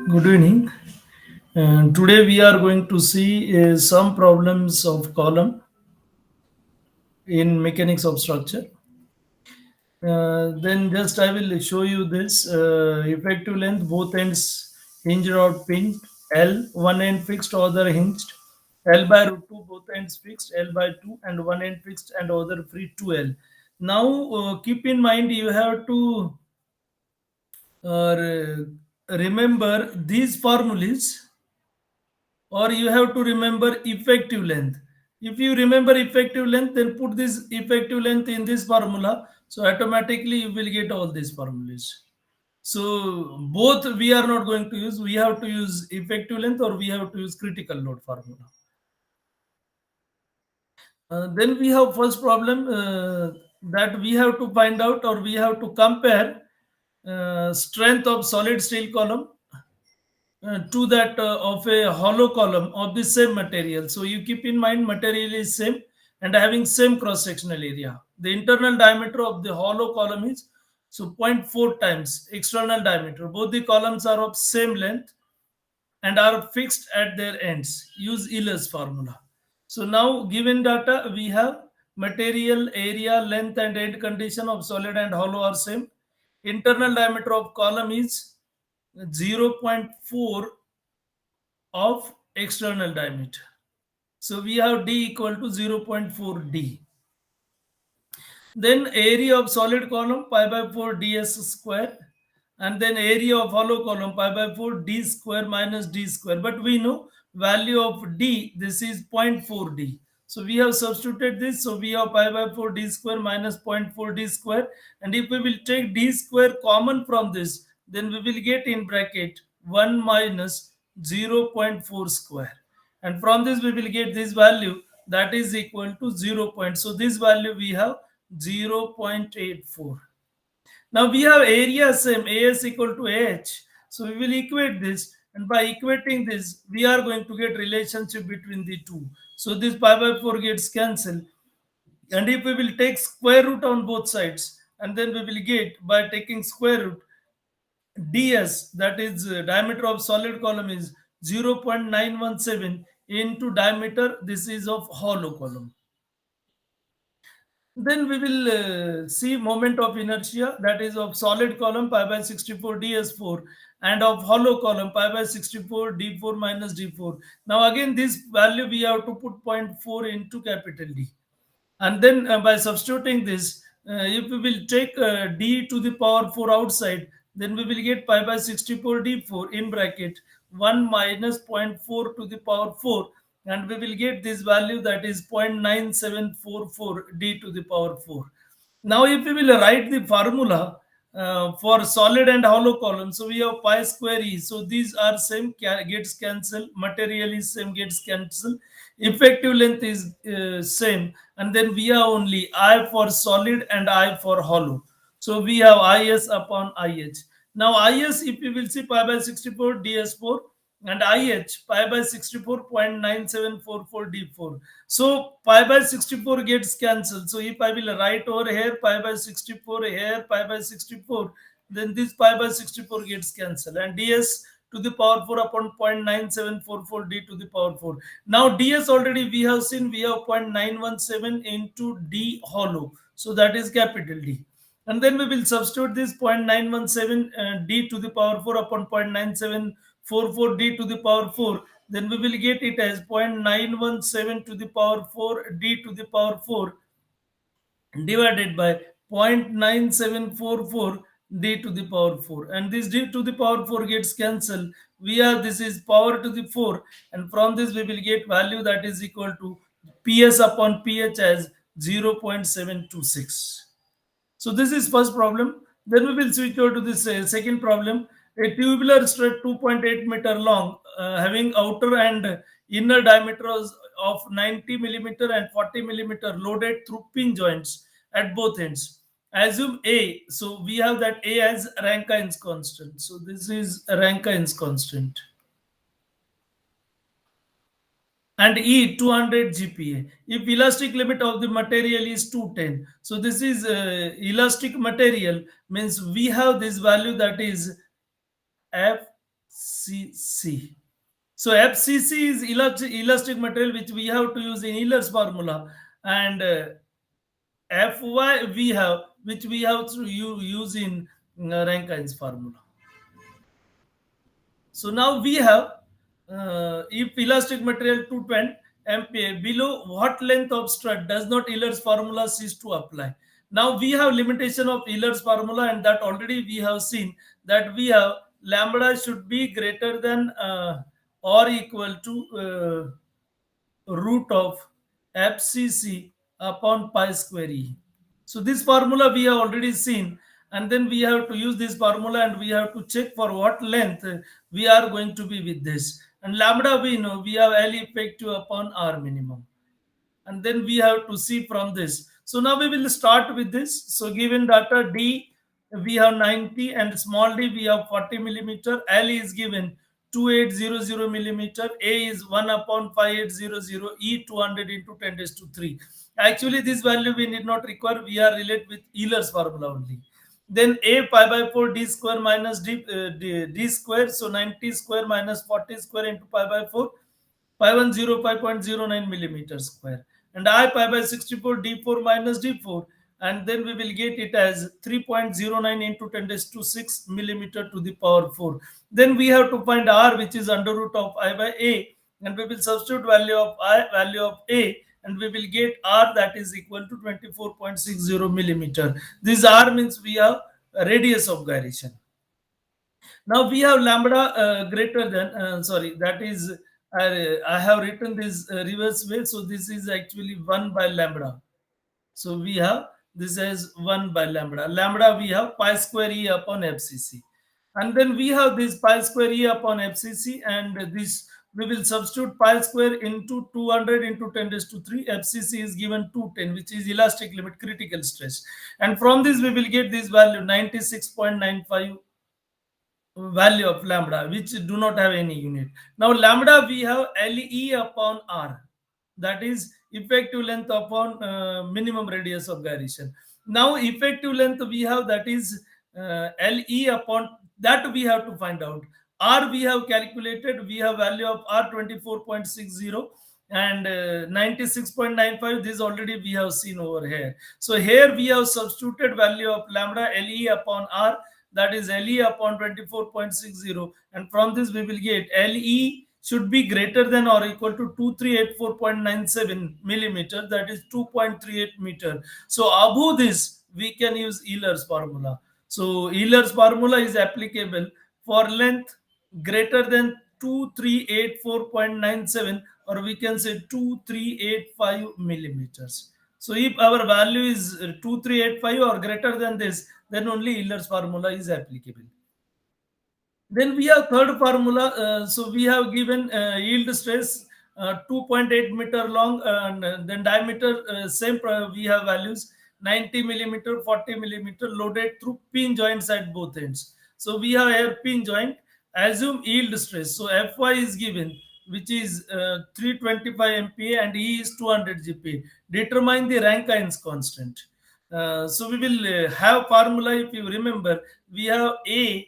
Good evening. Today we are going to see some problems of column in mechanics of structure. Then just I will show you this effective length, both ends hinged or pinned. L, one end fixed, other hinged. L by root 2, both ends fixed. L by 2 and one end fixed and other free 2L. Now keep in mind you have to remember these formulas, or you have to remember effective length. If you remember effective length, then put this effective length in this formula, so automatically you will get all these formulas. So both we are not going to use, we have to use effective length or we have to use critical load formula. Then we have first problem, that we have to find out, or we have to compare strength of solid steel column to that of a hollow column of the same material. So you keep in mind material is same and having same cross sectional area. The internal diameter of the hollow column is so zero point 0.4 times external diameter. Both the columns are of same length and are fixed at their ends. Use Euler's formula. So now given data we have material, area, length and end condition of solid and hollow are same. Internal diameter of column is 0.4 of external diameter. So we have d equal to 0.4 d. Then area of solid column pi by 4 ds square, and then area of hollow column pi by 4 d square minus d square. But we know value of d, this is 0.4 d. So we have substituted this. So we have pi by 4 d square minus 0.4 d square. And if we will take d square common from this, then we will get in bracket 1 minus 0.4 square. And from this we will get this value, that is equal to 0. So this value we have 0.84. Now we have area same, as equal to h. So we will equate this, and by equating this we are going to get relationship between the two. So this pi by 4 gets cancelled, and if we will take square root on both sides, and then we will get, by taking square root, ds, that is diameter of solid column is 0.917 into diameter, this is of hollow column. Then we will see moment of inertia, that is of solid column pi by 64 ds4 and of hollow column pi by 64 d4 minus d4. Now again this value we have to put zero point 0.4 into capital D. And then by substituting this, if we will take d to the power 4 outside, then we will get pi by 64 d4 in bracket 1 minus zero point 0.4 to the power 4, and we will get this value, that is 0.9744 d to the power 4. Now if we will write the formula for solid and hollow column, so we have pi square e, so these are same, gets cancelled, material is same, gets cancelled, effective length is same, and then we have only I for solid and I for hollow. So we have is upon ih. Now is, if we will see, pi by 64 ds4, and ih pi by 64.9744 d4. So pi by 64 gets cancelled. So if I will write over here pi by 64, here pi by 64, then this pi by 64 gets cancelled, and ds to the power 4 upon 0.9744 d to the power 4. Now ds already we have seen, we have 0.917 into d hollow, so that is capital D. And then we will substitute this 0.917 d to the power 4 upon 0.9744 d to the power 4. Then we will get it as 0.917 to the power 4 d to the power 4 divided by 0.9744 d to the power 4, and this d to the power 4 gets cancelled. We have, this is power to the 4, and from this we will get value that is equal to ps upon ph as 0.726. So this is first problem. Then we will switch over to this second problem. A tubular strut 2.8 meter long, having outer and inner diameters of 90 millimeter and 40 millimeter, loaded through pin joints at both ends. Assume A. So we have that A as Rankine's constant. So this is Rankine's constant. And E 200 GPa. If elastic limit of the material is 210, so this is elastic material, means we have this value, that is F FCC. So FCC is elastic material which we have to use in Euler's formula, and Fy we have which we have to use in Rankine's formula. So now we have if elastic material 220 MPa, below what length of strut does not Euler's formula cease to apply? Now we have limitation of Euler's formula, and that already we have seen that we have lambda should be greater than or equal to root of FCC upon pi square E. So this formula we have already seen, and then we have to use this formula and we have to check for what length we are going to be with this. And lambda we know we have L effective upon R minimum. And then we have to see from this. So now we will start with this. So given data D, we have 90 and small d we have 40 millimeter. L is given 2800 millimeter. A is 1 upon 5800. E 200 into 10 raised to 3. Actually, this value we need not require. We are related with Euler's formula only. Then A pi by 4 d square minus d square. So 90 square minus 40 square into pi by 4. 505.09 millimeters square, and I pi by 64 d4 minus d4, and then we will get it as 3.09 into 10 raised to 6 millimeter to the power 4. Then we have to find R, which is under root of I by A, and we will substitute value of I, value of A, and we will get R that is equal to 24.60 millimeter. This R means we have a radius of gyration. Now we have lambda greater than, that is, I have written this reverse way. So this is actually 1 by lambda. So we have this as 1 by lambda. Lambda we have pi square E upon FCC. And then we have this pi square E upon FCC, and this we will substitute pi square into 200 into 10 raised to 3. FCC is given 210, which is elastic limit critical stress. And from this we will get this value 96.95 value of lambda, which do not have any unit. Now lambda we have Le upon R, that is effective length upon minimum radius of gyration. Now effective length we have, that is Le upon, that we have to find out. R we have calculated, we have value of R 24.60 and 96.95. This already we have seen over here. So here we have substituted value of lambda Le upon R, that is Le upon 24.60, and from this we will get Le should be greater than or equal to 2384.97 millimeter, that is 2.38 meter. So above this we can use Euler's formula. So Euler's formula is applicable for length greater than 2384.97, or we can say 2385 millimeters. So if our value is 2385 or greater than this, then only Euler's formula is applicable. Then we have third formula. So we have given yield stress 2.8 meter long, and then diameter same. We have values 90 millimeter, 40 millimeter, loaded through pin joints at both ends. So we have here pin joint. Assume yield stress. So Fy is given, which is 325 MPa, and E is 200 GPa. Determine the Rankine's constant. So we will have formula. If you remember, we have A,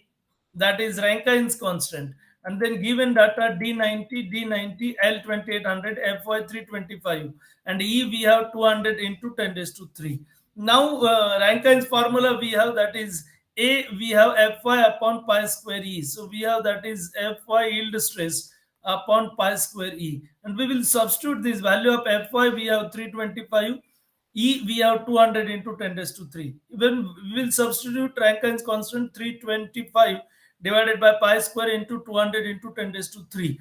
that is Rankine's constant, and then given data D90, L2800, Fy 325, and E we have 200 into 10 raised to 3. Now Rankine's formula we have, that is A, we have Fy upon pi square E. So we have, that is Fy yield stress upon pi square E, and we will substitute this value of Fy. We have 325, E we have 200 into 10 raised to 3. When we will substitute Rankine's constant 325 divided by pi square into 200 into 10 raised to 3.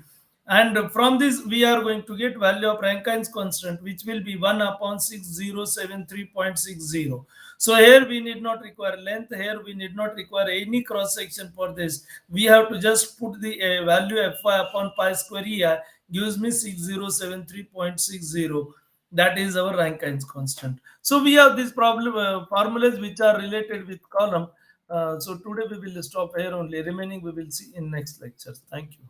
And from this, we are going to get value of Rankine's constant, which will be 1 upon 6073.60. So here we need not require length. Here we need not require any cross section for this. We have to just put the value Fy upon pi square E gives me 6073.60. That is our Rankine's constant. So we have these formulas which are related with column. So today we will stop here only. Remaining we will see in next lecture. Thank you.